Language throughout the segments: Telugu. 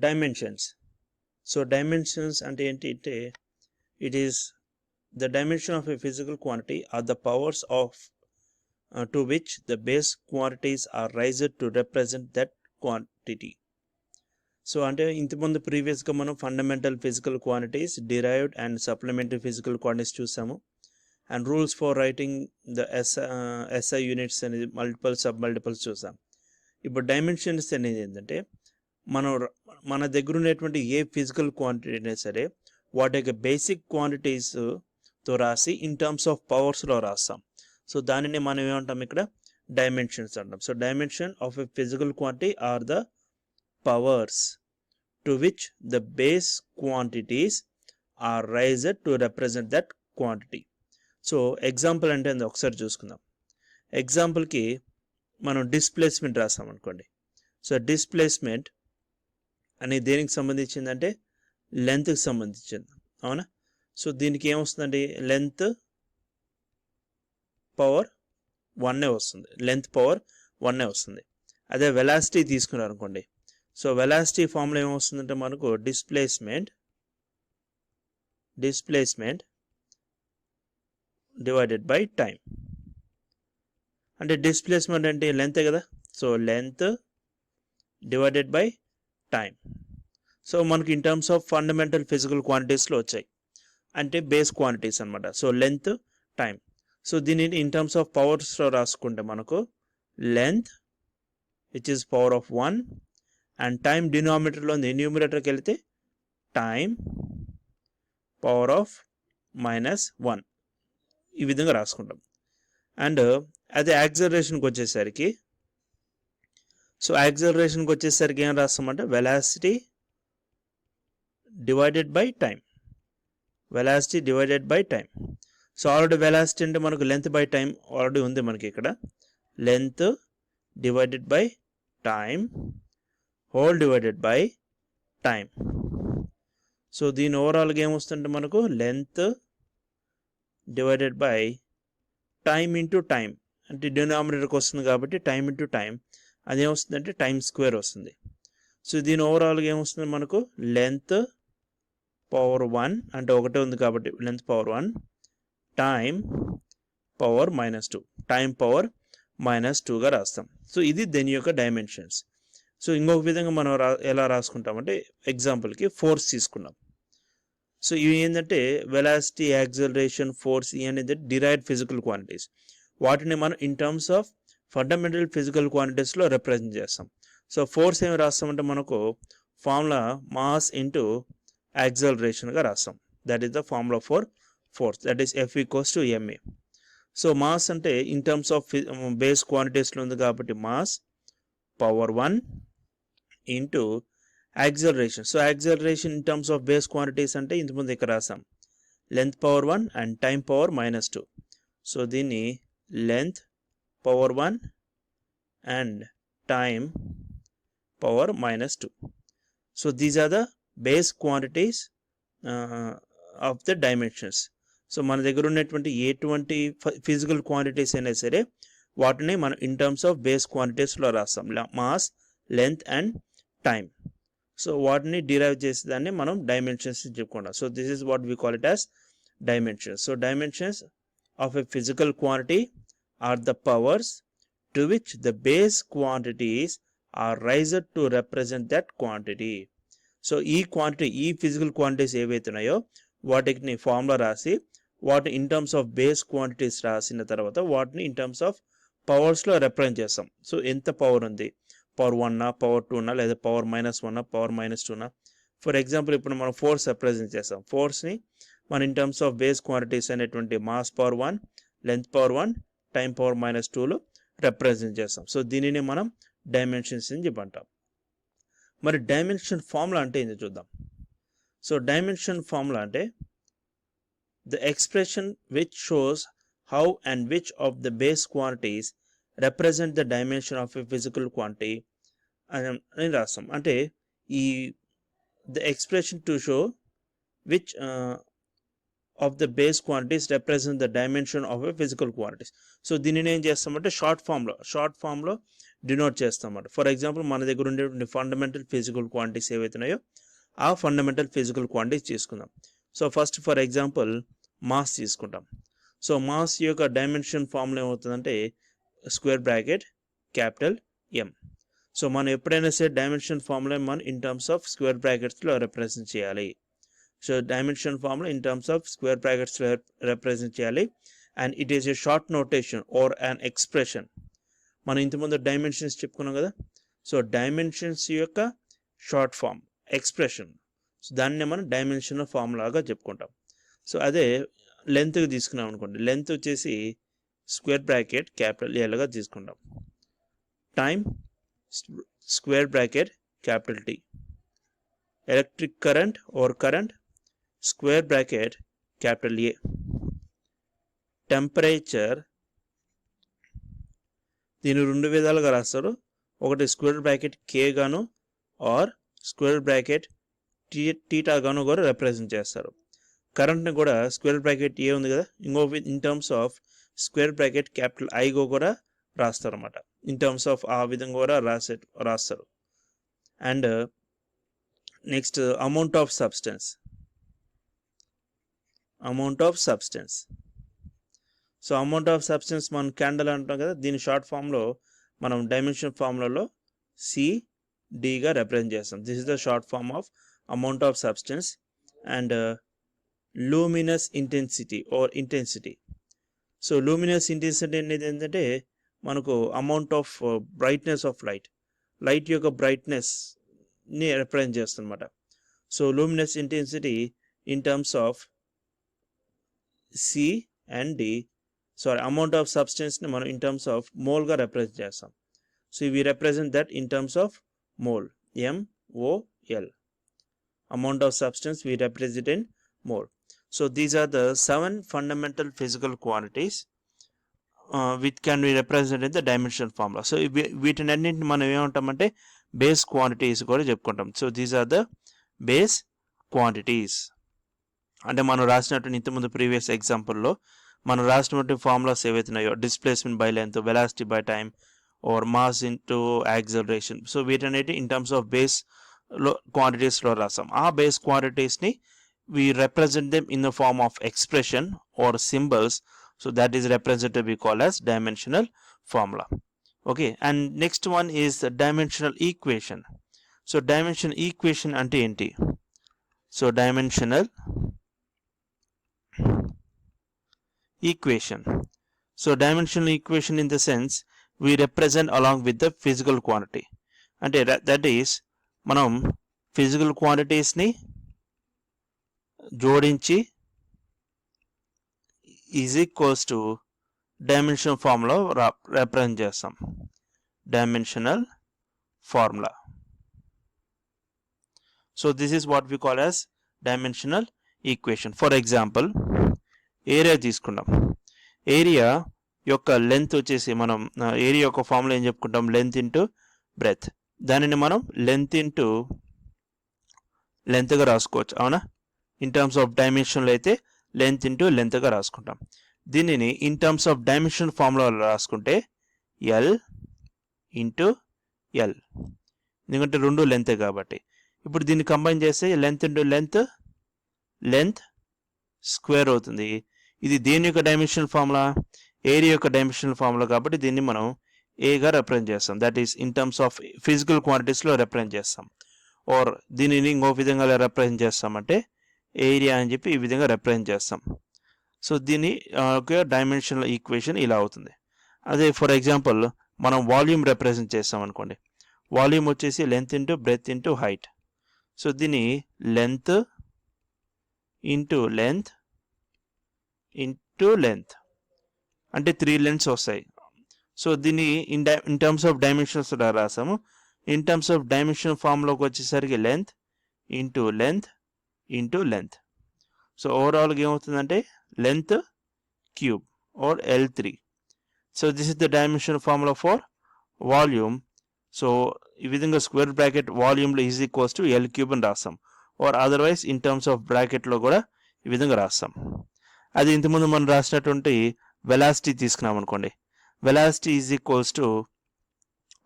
డైమెన్షన్స్. సో డైమెన్షన్స్ అంటే ఏంటి అంటే it is the dimension of a physical quantity are the powers of to which the base quantities are raised to represent that quantity. So అంటే ఇంతకుముందు ప్రీవియస్గా మనం fundamental physical quantities, derived and supplementary physical quantities చూసాము. And rules for writing the SI units అనేది మల్టిపల్ సబ్ మల్టిపల్స్ చూసాం. ఇప్పుడు డైమెన్షన్స్ అనేది ఏంటంటే మన దగ్గర ఉన్నటువంటి ఏ ఫిజికల్ క్వాంటిటీ అయినా సరే వాటి యొక్క బేసిక్ క్వాంటిటీస్తో రాసి ఇన్ టర్మ్స్ ఆఫ్ పవర్స్లో రాస్తాం. సో దానిని మనం ఏమంటాం ఇక్కడ డైమెన్షన్స్ అంటాం. So dimension of a physical quantity are the powers to which the base quantities are raised to represent that quantity. So example అంటే ఒకసారి చూసుకుందాం. ఎగ్జాంపుల్కి మనం డిస్ప్లేస్మెంట్ రాస్తాం అనుకోండి. సో డిస్ప్లేస్మెంట్ అనేది దేనికి సంబంధించిందంటే లెంత్కి సంబంధించింది, అవునా? సో దీనికి ఏమొస్తుందండి, లెంత్ పవర్ 1 వస్తుంది, లెంత్ పవర్ 1 వస్తుంది. అదే వెలాసిటీ తీసుకున్నారు అనుకోండి. సో వెలాసిటీ ఫార్ములా ఏమొస్తుందంటే మనకు డిస్ప్లేస్మెంట్ డివైడెడ్ బై టైం. అంటే డిస్ప్లేస్మెంట్ అంటే లెంతే కదా. So length divided by time. So మనకి in terms of fundamental physical క్వాంటిటీస్లో వచ్చాయి, అంటే బేస్ క్వాంటిటీస్ అనమాట. So length, time. సో దీనిని ఇన్ టర్మ్స్ ఆఫ్ పవర్స్లో రాసుకుంటే మనకు length which is power of 1 and time డినామినేటర్లో ఉంది, న్యూమినేటర్కి వెళితే టైం పవర్ ఆఫ్ -1 ఈ విధంగా రాసుకుంటాం. అండ్ అదే యాక్సలరేషన్కి వచ్చేసరికి, సో యాక్సలరేషన్కి వచ్చేసరికి ఏం రాస్తామంటే velocity divided by time. Velocity divided by time. So already velocity అంటే మనకు లెంత్ బై టైం ఆల్రెడీ ఉంది మనకి ఇక్కడ. Length divided by time whole divided by time. So దీని ఓవరాల్గా ఏమొస్తుందంటే మనకు length divided by time into time, అంటే డినామినేటర్కి వస్తుంది కాబట్టి టైం ఇంటూ టైం, అదేమొస్తుందంటే టైం స్క్వేర్ వస్తుంది. సో దీని ఓవరాల్గా ఏమొస్తుంది మనకు లెంత్ పవర్ 1, అంటే ఒకటే ఉంది కాబట్టి length power 1 time power -2, time power -2గా రాస్తాం. సో ఇది దీని యొక్క డైమెన్షన్స్. సో ఇంకొక విధంగా మనం ఎలా రాసుకుంటామంటే ఎగ్జాంపుల్కి ఫోర్స్ తీసుకున్నాం. సో ఇవి ఏంటంటే వెలాసిటీ, యాక్సలరేషన్, ఫోర్స్ అనేది డిరైవ్డ్ ఫిజికల్ క్వాంటిటీస్. వాటిని మనం in terms of fundamental physical క్వాంటిటీస్లో రిప్రజెంట్ చేస్తాం. సో ఫోర్స్ ఏమి రాస్తామంటే మనకు ఫార్ములా మాస్ ఇంటూ యాక్సలరేషన్గా రాస్తాం. That is the formula for force, that is F = ma. So mass అంటే ఇన్ టర్మ్స్ ఆఫ్ బేస్ క్వాంటిటీస్లో ఉంది కాబట్టి mass power 1 into acceleration. So acceleration in terms of base quantities అంటే ఇంతకుముందు ఇక్కడ రాసాం length power 1 and time power -2. So దీన్ని length power 1 and time power -2. So these are the base quantities of the dimensions. So మన దగ్గర ఉన్నటువంటి ఎటువంటి ఫిజికల్ క్వాంటిటీస్ అయినా సరే వాటిని మనం ఇన్ టర్మ్స్ ఆఫ్ బేస్ క్వాంటిటీస్లో రాస్తాం, mass, length and time. So వాటిని డిరైవ్ చేసేదాన్ని మనం డైమెన్షన్స్ చెప్పుకుంటాం. So this is what we call it as dimensions. So dimensions of a physical quantity are the powers to which the base quantities are raised to represent that quantity. So ఈ క్వాంటిటీ, ఈ ఫిజికల్ క్వాంటిటీస్ ఏవైతే ఉన్నాయో వాటిని ఫార్ములా రాసి వాటిని in terms of base quantities రాసిన తర్వాత వాటిని ఇన్ టర్మ్స్ ఆఫ్ పవర్స్లో రిప్రజెంట్ చేస్తాం. సో ఎంత పవర్ ఉంది, పవర్ 1, పవర్ 2, లేదా పవర్ -1, పవర్ -2. ఫర్ ఎగ్జాంపుల్ ఇప్పుడు మనం ఫోర్స్ రిప్రజెంట్ చేస్తాం. ఫోర్స్ని మన in terms of base quantities అనేటువంటి mass power 1, length power 1, time power -2లో రిప్రజెంట్ చేస్తాం. సో దీనిని మనం డైమెన్షన్స్ అని చెప్పంటాం. మరి డైమెన్షన్ ఫార్ములా అంటే ఏంటి చూద్దాం. సో డైమెన్షన్ ఫార్ములా అంటే the expression which shows how and which of the base quantities represent the dimension of a physical quantity అని రాస్తాం. అంటే ఈ the expression to show which of the base quantities represent the dimension of a physical quantities. So దీనిని ఏం చేస్తామంటే షార్ట్ ఫామ్లో డినోట్ చేస్తాం అన్నమాట. ఫర్ ఎగ్జాంపుల్ మన దగ్గర ఉండేటువంటి ఫండమెంటల్ ఫిజికల్ క్వాంటిటీస్ ఏవైతున్నాయో ఆ ఫండమెంటల్ ఫిజికల్ క్వాంటిటీస్ తీసుకుందాం. So first for example mass తీసుకుంటాం. సో మాస్ యొక్క డైమెన్షన్ ఫార్ములా ఏమవుతుందంటే square bracket capital M. So మనం ఎప్పుడైనా సరే డైమెన్షన్ ఫార్ములా మనం ఇన్ టర్మ్స్ ఆఫ్ స్క్వేర్ బ్రాకెట్స్లో రిప్రజెంట్ చేయాలి. So dimension formula in terms of square బ్రాకెట్స్లో రిప్రజెంట్ చేయాలి. And it is a short notation or an expression. మనం ఇంతకుముందు డైమెన్షన్స్ చెప్పుకున్నాం కదా. సో డైమెన్షన్స్ యొక్క షార్ట్ ఫామ్ ఎక్స్ప్రెషన్. సో దాన్నే మనం డైమెన్షనల్ ఫామ్ లాగా చెప్పుకుంటాం. సో అదే లెంత్కి తీసుకున్నాం అనుకోండి, లెంత్ వచ్చేసి స్క్వేర్ బ్రాకెట్ క్యాపిటల్ ఎల్గా తీసుకుంటాం. Time square bracket capital T. Electric current or current square bracket capital A. Temperature దీన్ని రెండు విధాలుగా రాస్తారు. ఒకటి స్క్వేర్ బ్రాకెట్ కే గాను ఆర్ స్క్వేర్ బ్రాకెట్ టీటా గాను కూడా రిప్రజెంట్ చేస్తారు. కరెంట్ని కూడా స్క్వేర్ బ్రాకెట్ ఏ ఉంది కదా, ఇంకో in terms of square bracket capital I go కూడా రాస్తారు అన్నమాట. ఇన్ టర్మ్స్ ఆఫ్ ఆ విధంగా కూడా రాస్తారు. And next amount of substance. So amount of substance మనం క్యాండిల్ అంటాం కదా, దీని షార్ట్ ఫామ్లో మనం డైమెన్షన్ ఫార్ములాలో సిడిగా రిప్రజెంట్ చేస్తాం. This is the short form of amount of substance. And luminous intensity or intensity. So luminous intensity అనేది ఏంటంటే మనకు amount of brightness of light యొక్క బ్రైట్నెస్ని రిప్రజెంట్ చేస్తుంది అనమాట. So luminous intensity in terms of C and D, amount of సబ్స్టెన్స్ని మనం ఇన్ టర్మ్స్ ఆఫ్ మోల్గా రిప్రజెంట్ చేస్తాం. So we represent that in terms of mole, MOL. Amount of substance we represent in mole. So these are the 7 fundamental physical quantities which can be represented in the dimensional formula. So వీటినన్నింటిని మనం ఏమంటామంటే బేస్ క్వాంటిటీస్ కూడా చెప్పుకుంటాం. So these are the base quantities. అంటే మనం రాసినటువంటి ఇంతకుముందు ప్రీవియస్ ఎగ్జాంపుల్లో మనం రాసినటువంటి ఫార్ములాస్ ఏవైతున్నాయో displacement by length, velocity by time or mass into acceleration. So వీటన్నిటి ఇన్ టర్మ్స్ ఆఫ్ బేస్ quantities-లో రాసాం. ఆ బేస్ క్వాంటిటీస్ని we represent them in the form of expression or symbols. So that is represented we call as dimensional formula. Okay, and next one is the dimensional equation. So dimensional equation ante enti? So dimensional equation. So dimensional equation in the sense we represent along with the physical quantity. Ante that is మనం ఫిజికల్ క్వాంటిటీస్ని జోడించి is equals to dimensional formula represent చేస్తాం. Dimensional formula. So this is what we call as dimensional equation. For example area తీసుకున్నాం. ఏరియా యొక్క లెంత్ వచ్చేసి మనం ఏరియా యొక్క ఫార్ములా ఏం చెప్పుకుంటాం, లెంత్ ఇంటూ బ్రెత్. దానిని మనం లెంత్ ఇంటూ లెంత్గా రాసుకోవచ్చు, అవునా. ఇన్ టర్మ్స్ ఆఫ్ డైమెన్షన్లో అయితే లెంత్ ఇంటూ లెంత్గా రాసుకుంటాం. దీనిని ఇన్ టర్మ్స్ ఆఫ్ డైమెన్షన్ ఫార్ములాలో రాసుకుంటే L ఇంటూ L, ఎందుకంటే రెండు లెంతే కాబట్టి. ఇప్పుడు దీన్ని కంబైన్ చేస్తే లెంత్ ఇంటూ లెంత్ స్క్వేర్ అవుతుంది. ఇది దేని యొక్క డైమెన్షనల్ ఫార్ములా, ఏరియా యొక్క డైమెన్షనల్ ఫార్ములా కాబట్టి దీన్ని మనం ఏగా రిప్రజెంట్ చేస్తాం. That is in terms of physical క్వాంటిటీస్లో రిప్రజెంట్ చేస్తాం. ఆర్ దీనిని ఇంకో విధంగా రిప్రజెంట్ చేస్తామంటే ఏరియా అని చెప్పి ఈ విధంగా రిప్రజెంట్ చేస్తాం. సో దీని ఒక డైమెన్షనల్ ఈక్వేషన్ ఇలా అవుతుంది. అదే ఫర్ ఎగ్జాంపుల్ మనం వాల్యూమ్ రిప్రజెంట్ చేస్తాం అనుకోండి. వాల్యూమ్ వచ్చేసి length into breadth into height. So దీన్ని length into length into length అంటే 3 లెంత్స్ వస్తాయి. సో దీన్ని ఇన్ టర్మ్స్ ఆఫ్ డైమెన్షన్స్ రాసాము. ఇన్ టర్మ్స్ ఆఫ్ డైమెన్షన్ ఫామ్లోకి వచ్చేసరికి length into length into length. So ఓవరాల్గా ఏమవుతుందంటే length cube or L3. So this is the dimension formula for volume. So ఈ విధంగా స్క్వేర్ బ్రాకెట్ వాల్యూమ్లో ఈజ్ ఈక్వల్స్ టు L3 అని రాస్తాం. Or otherwise in terms of బ్రాకెట్లో కూడా ఈ విధంగా రాస్తాం. అది ఇంతకుముందు మనం రాసినటువంటి వెలాసిటీ తీసుకున్నాం అనుకోండి. వెలాసిటీ ఈజ్ ఈక్వల్స్ టు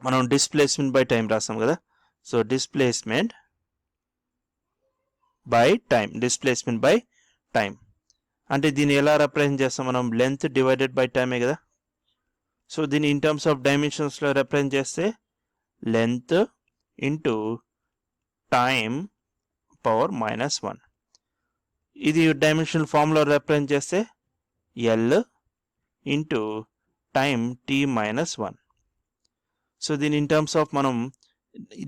మనం డిస్ప్లేస్మెంట్ బై టైం రాస్తాం కదా. సో డిస్ప్లేస్మెంట్ బై టైం అంటే దీన్ని ఎలా రిప్రజెంట్ చేస్తాం మనం, లెంత్ డివైడెడ్ బై టైమే కదా. సో దీన్ని ఇన్ టర్మ్స్ ఆఫ్ డైమెన్షన్స్లో రిప్రజెంట్ చేస్తే లెంత్ ఇంటూ టైం పవర్ -1. ఇది డైమెన్షనల్ ఫామ్లో రిప్రజెంట్ చేస్తే L into time t-1. So దీని ఇన్ టర్మ్స్ ఆఫ్ మనం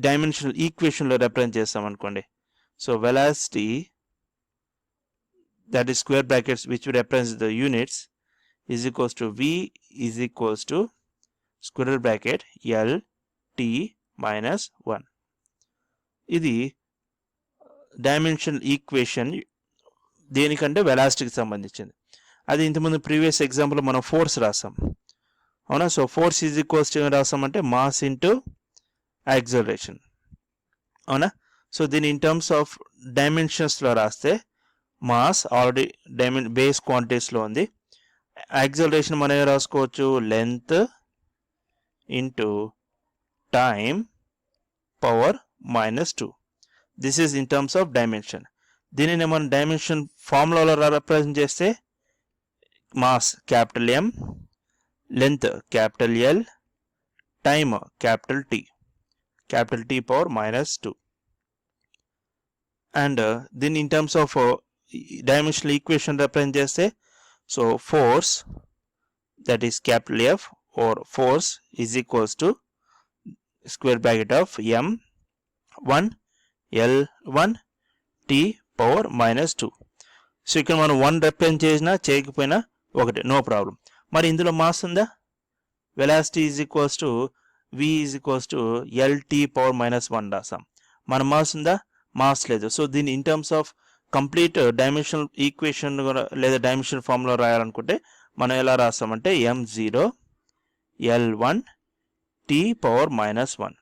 డైమెన్షనల్ ఈక్వేషన్లో రిప్రజెంట్ చేస్తాం అనుకోండి. So velocity, that is square brackets which represents the units, is equals to v is equals to square bracket l t-1. ఇది డైమెన్షనల్ ఈక్వేషన్ దేనికంటే వెలాసిటీకి సంబంధించింది. అది ఇంతకుముందు ప్రీవియస్ ఎగ్జాంపుల్ మనం ఫోర్స్ రాసాం, అవునా. So force is equals to రాసామంటే మాస్ ఇంటూ యాక్సలరేషన్, అవునా. సో దీని ఇన్ టర్మ్స్ ఆఫ్ డైమెన్షన్స్లో రాస్తే మాస్ ఆల్రెడీ బేస్ క్వాంటిటీస్లో ఉంది. యాక్సలరేషన్ మనం ఏం రాసుకోవచ్చు, length into time power -2. This is in terms of dimension. దీనిని మనం డైమెన్షన్ ఫార్ములాలో రిప్రజెంట్ చేస్తే mass capital M, length capital L, time capital T power -2. And దీన్ని in terms of dimensional equation represent చేస్తే so force, that is capital F, or force is equals to square bracket of M1 L1 T power -2. So ఇక్కడ మనం 1 రిప్రజెంట్ చేసినా చేయకపోయినా ఒకటే, నో ప్రాబ్లం. మరి ఇందులో మాస్ ఉందా, velocity is equals to v is equals to LT power -1 రాసాం. మన మాస్ ఉందా, మాస్ లేదు. సో దీన్ని in terms of complete dimensional equation లేదా డైమెన్షనల్ ఫార్ములా రాయాలనుకుంటే మనం ఎలా రాస్తామంటే m0 L1 T పవర్ -1.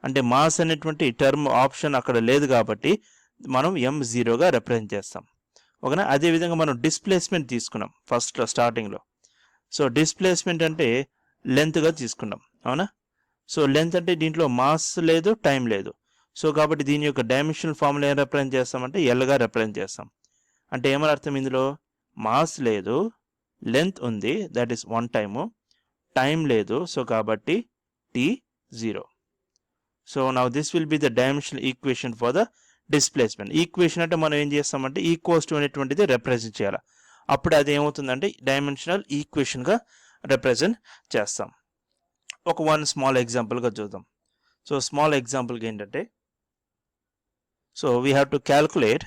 అంటే మాస్ అనేటువంటి టర్మ్ ఆప్షన్ అక్కడ లేదు కాబట్టి మనం m0గా రిప్రజెంట్ చేస్తాం, ఓకేనా. అదేవిధంగా మనం డిస్ప్లేస్మెంట్ తీసుకున్నాం ఫస్ట్లో స్టార్టింగ్లో. సో డిస్ప్లేస్మెంట్ అంటే లెంత్గా తీసుకున్నాం, అవునా. సో లెంత్ అంటే దీంట్లో మాస్ లేదు, టైం లేదు. సో కాబట్టి దీని యొక్క డైమెన్షనల్ ఫార్ములా ఏం రిప్రజెంట్ చేస్తామంటే ఎల్గా రిప్రజెంట్ చేస్తాం. అంటే ఏమని అర్థం, ఇందులో మాస్ లేదు, లెంత్ ఉంది, దట్ ఈస్ 1 టైము, టైం లేదు, సో కాబట్టి t0. So now this will be the dimensional equation for the displacement. Equation అంటే మనం ఏం చేస్తామంటే ఈక్వల్స్ టు అనేటువంటిది రిప్రజెంట్ చేయాలి. అప్పుడు అది ఏమవుతుందంటే డైమెన్షనల్ ఈక్వేషన్గా రిప్రజెంట్ చేస్తాం. ఒక 1 స్మాల్ ఎగ్జాంపుల్గా చూద్దాం. సో స్మాల్ ఎగ్జాంపుల్గా ఏంటంటే, so we have to calculate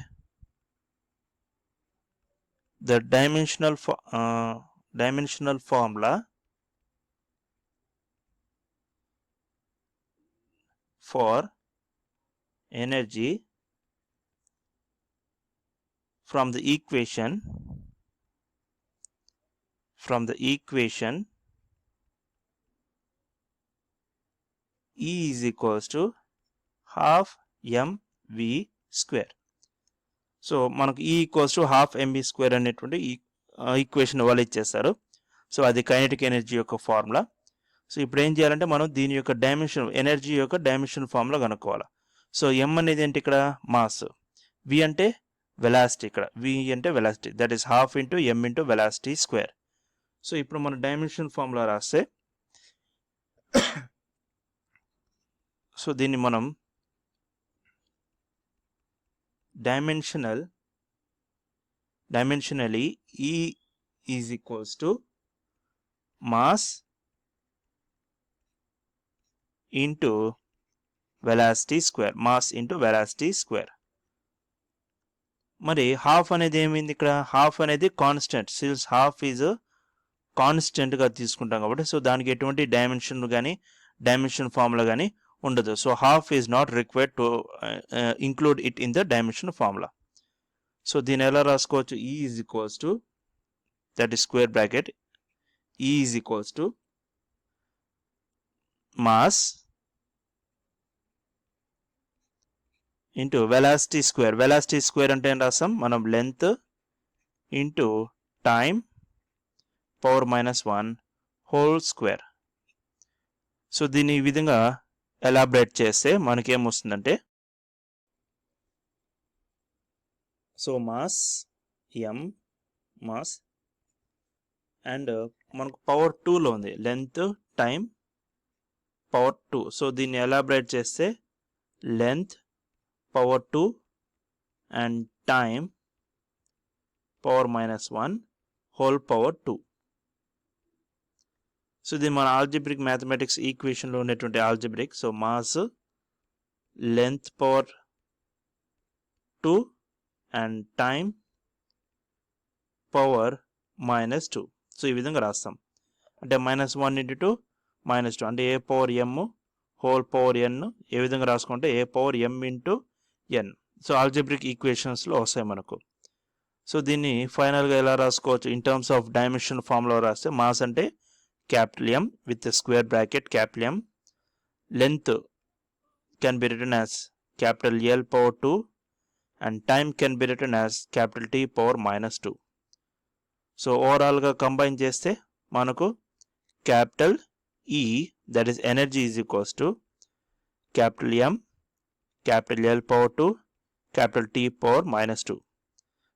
the dimensional formula for energy from the equation E is equals to half mv square. So మనకు E equals to half mv square అనేటువంటి ఈక్వేషన్ వాళ్ళు ఇచ్చేస్తారు. సో అది కైనెటిక్ ఎనర్జీ యొక్క ఫార్ములా. సో ఇప్పుడు ఏం చేయాలంటే మనం దీని యొక్క డైమెన్షన్, ఎనర్జీ యొక్క డైమెన్షన్ ఫార్ములా కనుక్కోవాలి. సో m అనేది ఏంటి ఇక్కడ, మాస్, v అంటే వెలాసిటీ, ఇక్కడ v అంటే velocity, that is half into m into velocity square. So ఇప్పుడు మనం డైమెన్షన్ ఫార్ములా రాస్తే సో దీన్ని మనం dimensionally E is equals to mass into velocity square, మరి హాఫ్ అనేది ఏమైంది ఇక్కడ, హాఫ్ అనేది కాన్స్టెంట్, సిన్స్ హాఫ్ ఈజ్ కాన్స్టెంట్గా తీసుకుంటాం కాబట్టి సో దానికి ఎటువంటి డైమెన్షన్ కానీ డైమెన్షన్ ఫార్ములా కానీ ఉండదు. So half is not required to include it in the dimension formula. So దీని ఎలా రాసుకోవచ్చు, E is equals to, that is square bracket, E is equals to mass into velocity square. Velocity square అంటే ఏం రాస్తాం మనం, length into time power -1 whole square. So దీన్ని ఈ విధంగా ఎలాబరేట్ చేస్తే మనకేమొస్తుందంటే so mass m mass and మనకు పవర్ 2లో ఉంది లెంత్ టైం పవర్ 2. సో దీన్ని ఎలాబరేట్ చేస్తే length power 2 and time power -1 whole power 2. So ఇది మన ఆల్జిబ్రిక్ మ్యాథమెటిక్స్ ఈక్వేషన్లో ఉన్నటువంటి algebraic. So mass length power 2 and time power -2. So ఈ విధంగా రాస్తాం. అంటే -1 × 2 -2 అంటే a power m whole power n ఏ విధంగా రాసుకుంటే a power m × n. So algebraic ఈక్వేషన్స్లో వస్తాయి మనకు. సో దీన్ని ఫైనల్గా ఎలా రాసుకోవచ్చు in terms of dimension formula రాస్తే మాస్ అంటే capital M with a square bracket capital M. Length can be written as capital L power 2 and time can be written as capital T power -2. So overall గా కంబైన్ చేస్తే మనకు capital E that is energy is equals to capital M capital L power 2 capital T power -2.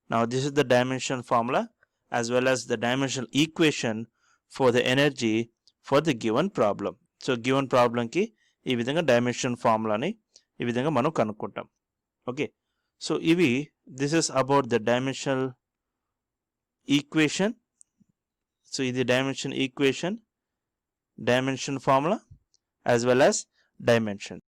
Now this is the dimension formula as well as the dimensional equation for the energy for the given problem. So given problem కి ఈ విధంగా డైమెన్షన్ ఫార్ములాని ఈ విధంగా మనం కనుక్కుంటాం. ఓకే, సో ఇవి this is about the dimensional equation. So ఇది dimension equation, dimension formula as well as dimension.